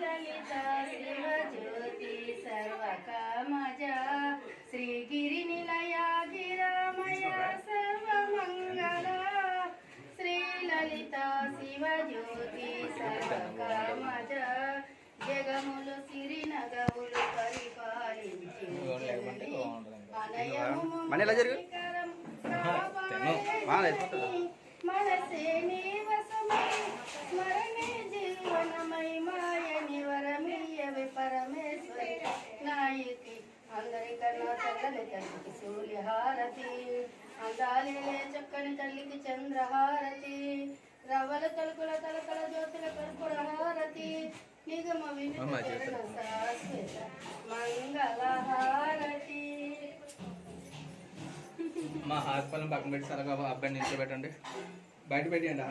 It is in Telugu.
లలిత శివజ్యోతి సర్వకామజా శ్రీగిరి నిలయ గిరామయ సర్వమంగళ శ్రీలలిత శివజ్యోతి సర్వకామజా జగములు సిరి నగములు పరిపాలించి మనసే నీవసమై స్మరణే జీవనమై మాయని వరమీయవి పరమేశ్వరి నాయకి అందరికన్నా చక్కని తల్లికి సూర్యహారతి అందాలిలే చక్కని తల్లికి చంద్రహారతి రవల తలుకుల తలకల జ్యోతుల కర్పూర హారతి నిగమ వినుత శాశ్వత మంగళహారతి. మా హాస్పిటల్ పక్కన పెట్టి సరగా అబ్బాయిని నిల్చోబెట్టండి, బయట పెట్టండి.